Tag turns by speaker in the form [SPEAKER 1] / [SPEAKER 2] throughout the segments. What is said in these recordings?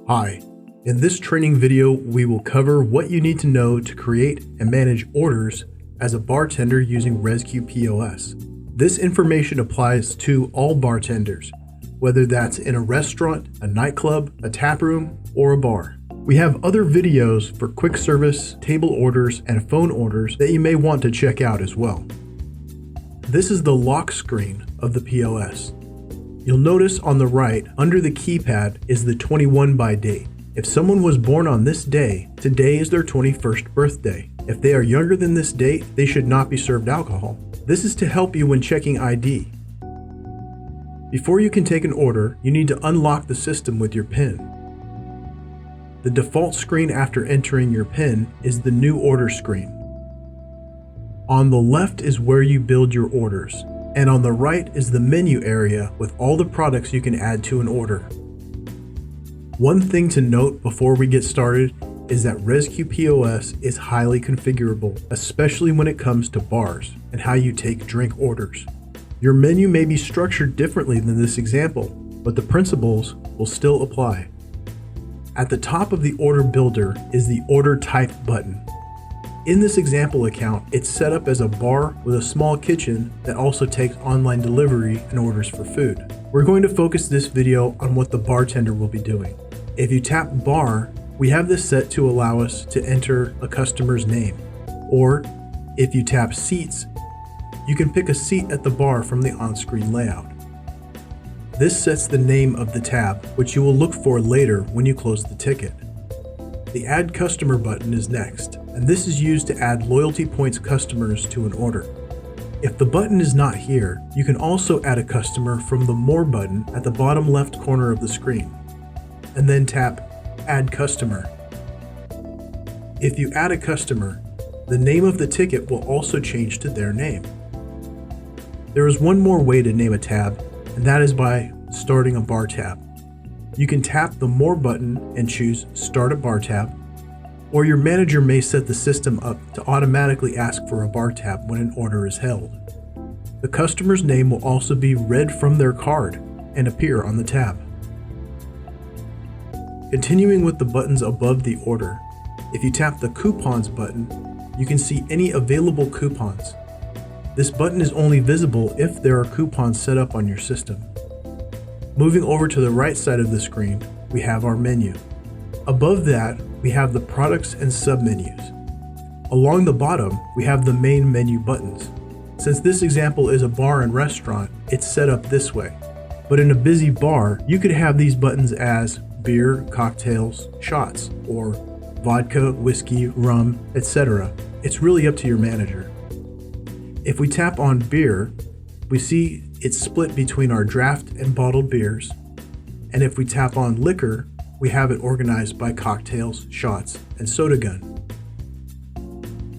[SPEAKER 1] Hi, in this training video we will cover what you need to know to create and manage orders as a bartender using Rezku POS. This information applies to all bartenders, whether that's in a restaurant, a nightclub, a tap room, or a bar. We have other videos for quick service, table orders, and phone orders that you may want to check out as well. This is the lock screen of the POS. You'll notice on the right, under the keypad, is the 21 by date. If someone was born on this day, today is their 21st birthday. If they are younger than this date, they should not be served alcohol. This is to help you when checking ID. Before you can take an order, you need to unlock the system with your PIN. The default screen after entering your PIN is the new order screen. On the left is where you build your orders, and on the right is the menu area with all the products you can add to an order. One thing to note before we get started is that Rezku POS is highly configurable, especially when it comes to bars and how you take drink orders. Your menu may be structured differently than this example, but the principles will still apply. At the top of the order builder is the order type button. In this example account, it's set up as a bar with a small kitchen that also takes online delivery and orders for food. We're going to focus this video on what the bartender will be doing. If you tap bar, we have this set to allow us to enter a customer's name. Or if you tap seats, you can pick a seat at the bar from the on-screen layout. This sets the name of the tab, which you will look for later when you close the ticket. The Add Customer button is next, and this is used to add loyalty points customers to an order. If the button is not here, you can also add a customer from the More button at the bottom left corner of the screen, and then tap Add Customer. If you add a customer, the name of the ticket will also change to their name. There is one more way to name a tab, and that is by starting a bar tab. You can tap the More button and choose Start a Bar Tab, or your manager may set the system up to automatically ask for a bar tab when an order is held. The customer's name will also be read from their card and appear on the tab. Continuing with the buttons above the order, if you tap the Coupons button, you can see any available coupons. This button is only visible if there are coupons set up on your system. Moving over to the right side of the screen, we have our menu. Above that, we have the products and submenus. Along the bottom, we have the main menu buttons. Since this example is a bar and restaurant, it's set up this way. But in a busy bar, you could have these buttons as beer, cocktails, shots, or vodka, whiskey, rum, etc. It's really up to your manager. If we tap on beer, we see it's split between our draft and bottled beers. And if we tap on liquor, we have it organized by cocktails, shots, and soda gun.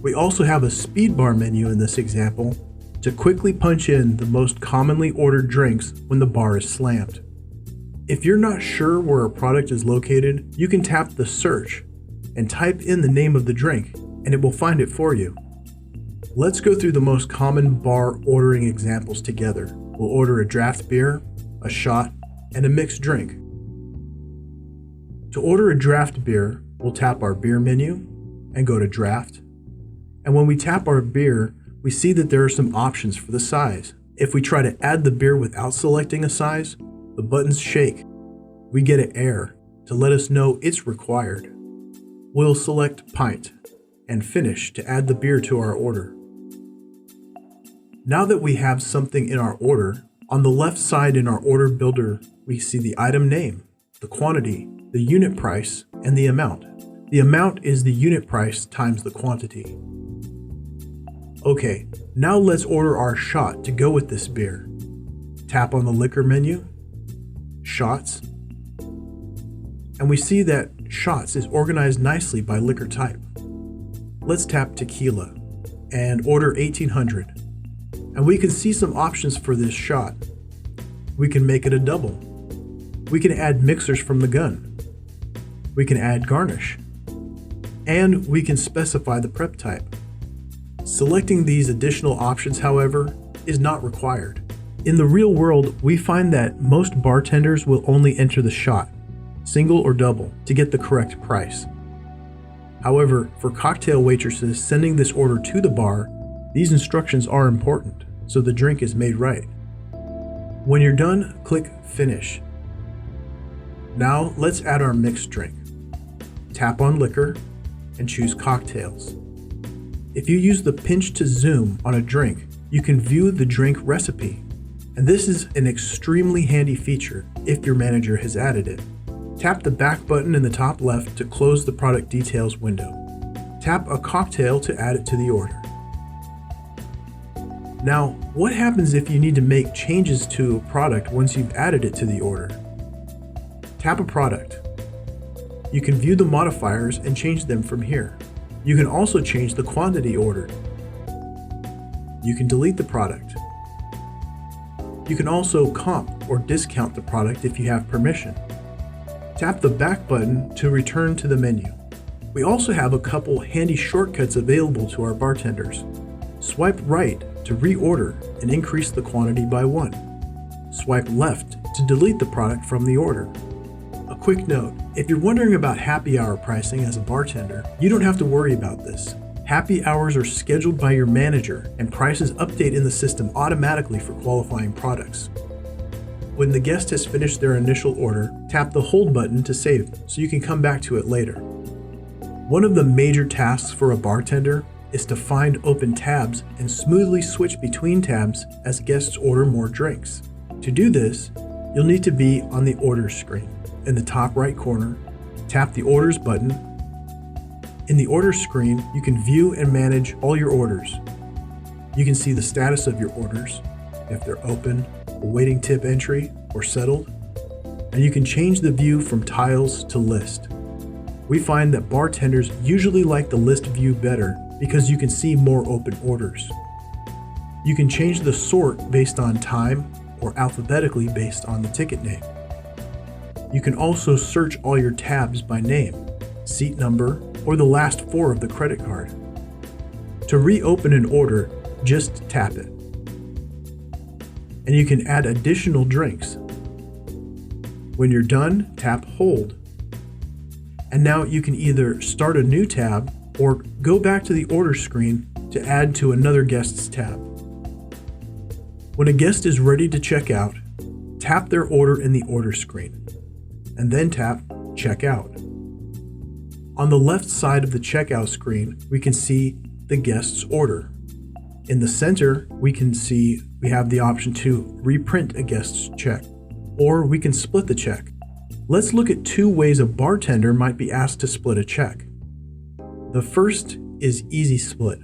[SPEAKER 1] We also have a speed bar menu in this example to quickly punch in the most commonly ordered drinks when the bar is slammed. If you're not sure where a product is located, you can tap the search and type in the name of the drink, and it will find it for you. Let's go through the most common bar ordering examples together. We'll order a draft beer, a shot, and a mixed drink. To order a draft beer, we'll tap our beer menu and go to draft. And when we tap our beer, we see that there are some options for the size. If we try to add the beer without selecting a size, the buttons shake. We get an error to let us know it's required. We'll select pint and finish to add the beer to our order. Now that we have something in our order, on the left side in our order builder, we see the item name, the quantity, the unit price, and the amount. The amount is the unit price times the quantity. Okay, now let's order our shot to go with this beer. Tap on the liquor menu, shots, and we see that shots is organized nicely by liquor type. Let's tap tequila and order 1800. And we can see some options for this shot. We can make it a double. We can add mixers from the gun. We can add garnish. And we can specify the prep type. Selecting these additional options, however, is not required. In the real world, we find that most bartenders will only enter the shot. single or double, to get the correct price. However, for cocktail waitresses sending this order to the bar, these instructions are important, so the drink is made right. When you're done, click Finish. Now let's add our mixed drink. Tap on Liquor and choose Cocktails. If you use the pinch to zoom on a drink, you can view the drink recipe, and this is an extremely handy feature if your manager has added it. Tap the back button in the top left to close the product details window. Tap a cocktail to add it to the order. Now, what happens if you need to make changes to a product once you've added it to the order? Tap a product. You can view the modifiers and change them from here. You can also change the quantity ordered. You can delete the product. You can also comp or discount the product if you have permission. Tap the back button to return to the menu. We also have a couple handy shortcuts available to our bartenders. Swipe right to reorder and increase the quantity by 1. Swipe left to delete the product from the order. A quick note, if you're wondering about happy hour pricing as a bartender, you don't have to worry about this. Happy hours are scheduled by your manager and prices update in the system automatically for qualifying products. When the guest has finished their initial order, tap the hold button to save so you can come back to it later. One of the major tasks for a bartender is to find open tabs and smoothly switch between tabs as guests order more drinks. To do this, you'll need to be on the orders screen. In the top right corner, tap the orders button. In the orders screen, you can view and manage all your orders. You can see the status of your orders, if they're open, awaiting tip entry, or settled. And you can change the view from tiles to list. We find that bartenders usually like the list view better because you can see more open orders. You can change the sort based on time or alphabetically based on the ticket name. You can also search all your tabs by name, seat number, or the last 4 of the credit card. To reopen an order, just tap it. And you can add additional drinks. When you're done, tap Hold. And now you can either start a new tab or go back to the order screen to add to another guest's tab. When a guest is ready to check out, tap their order in the order screen, and then tap Check Out. On the left side of the checkout screen, we can see the guest's order. In the center, we can see we have the option to reprint a guest's check, or we can split the check. Let's look at 2 ways a bartender might be asked to split a check. The first is Easy Split.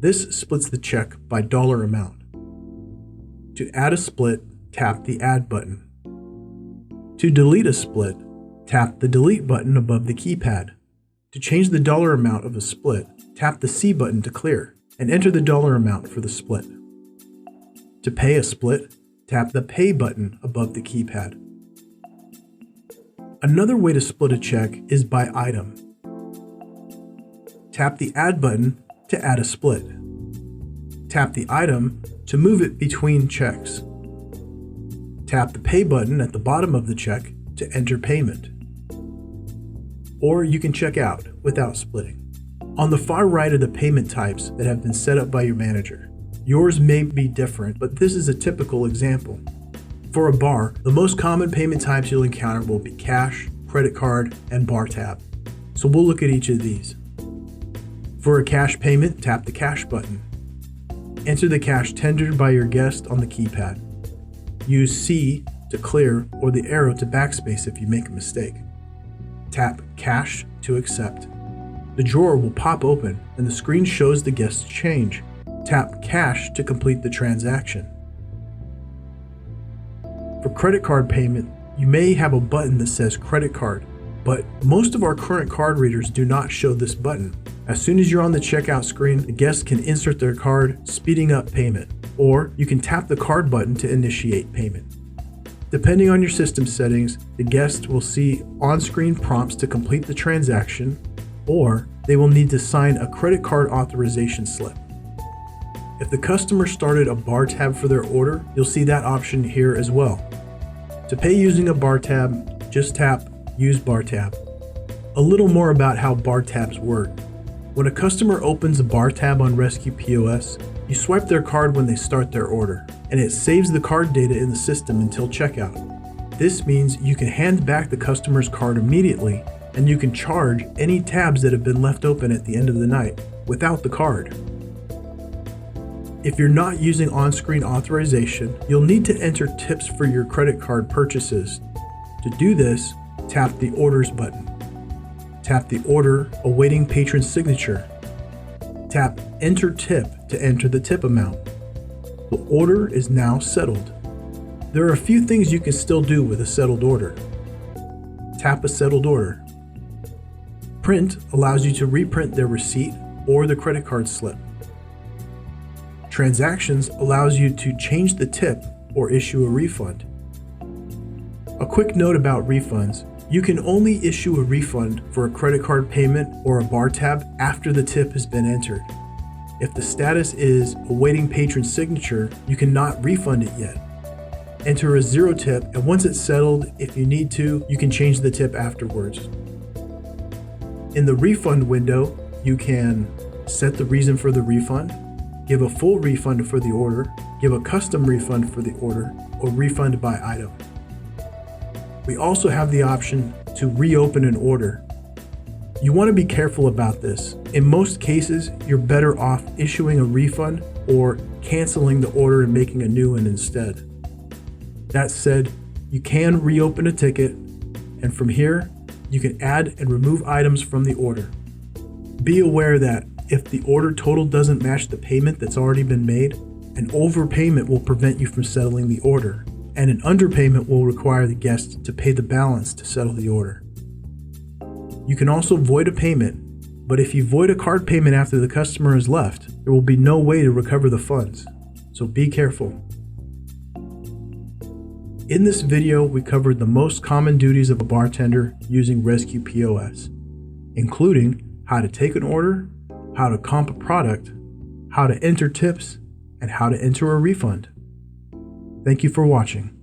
[SPEAKER 1] This splits the check by dollar amount. To add a split, tap the Add button. To delete a split, tap the Delete button above the keypad. To change the dollar amount of a split, tap the C button to clear and enter the dollar amount for the split. To pay a split, tap the Pay button above the keypad. Another way to split a check is by item. Tap the Add button to add a split. Tap the item to move it between checks. Tap the Pay button at the bottom of the check to enter payment. Or you can check out without splitting. On the far right are the payment types that have been set up by your manager. Yours may be different, but this is a typical example. For a bar, the most common payment types you'll encounter will be cash, credit card, and bar tab. So we'll look at each of these. For a cash payment, tap the Cash button. Enter the cash tendered by your guest on the keypad. Use C to clear or the arrow to backspace if you make a mistake. Tap Cash to accept. The drawer will pop open and the screen shows the guest's change. Tap Cash to complete the transaction. For credit card payment, you may have a button that says Credit Card, but most of our current card readers do not show this button. As soon as you're on the checkout screen, the guest can insert their card, speeding up payment, or you can tap the card button to initiate payment. Depending on your system settings, the guest will see on-screen prompts to complete the transaction, or they will need to sign a credit card authorization slip. If the customer started a bar tab for their order, you'll see that option here as well. To pay using a bar tab, just tap use bar tab. A little more about how bar tabs work. When a customer opens a bar tab on Rezku POS, you swipe their card when they start their order, and it saves the card data in the system until checkout. This means you can hand back the customer's card immediately, and you can charge any tabs that have been left open at the end of the night without the card. If you're not using on-screen authorization, you'll need to enter tips for your credit card purchases. To do this, tap the Orders button. Tap the Order awaiting patron signature. Tap Enter Tip to enter the tip amount. The order is now settled. There are a few things you can still do with a settled order. Tap a settled order. Print allows you to reprint their receipt or the credit card slip. Transactions allows you to change the tip or issue a refund. A quick note about refunds. You can only issue a refund for a credit card payment or a bar tab after the tip has been entered. If the status is awaiting patron signature, you cannot refund it yet. Enter a 0 tip, and once it's settled, if you need to, you can change the tip afterwards. In the refund window, you can set the reason for the refund, give a full refund for the order, give a custom refund for the order, or refund by item. We also have the option to reopen an order. You want to be careful about this. In most cases, you're better off issuing a refund or canceling the order and making a new one instead. That said, you can reopen a ticket, and from here, you can add and remove items from the order. Be aware that if the order total doesn't match the payment that's already been made, an overpayment will prevent you from settling the order, and an underpayment will require the guest to pay the balance to settle the order. You can also void a payment, but if you void a card payment after the customer has left, there will be no way to recover the funds, so be careful. In this video, we covered the most common duties of a bartender using Rezku POS, including how to take an order, how to comp a product, how to enter tips, and how to enter a refund. Thank you for watching.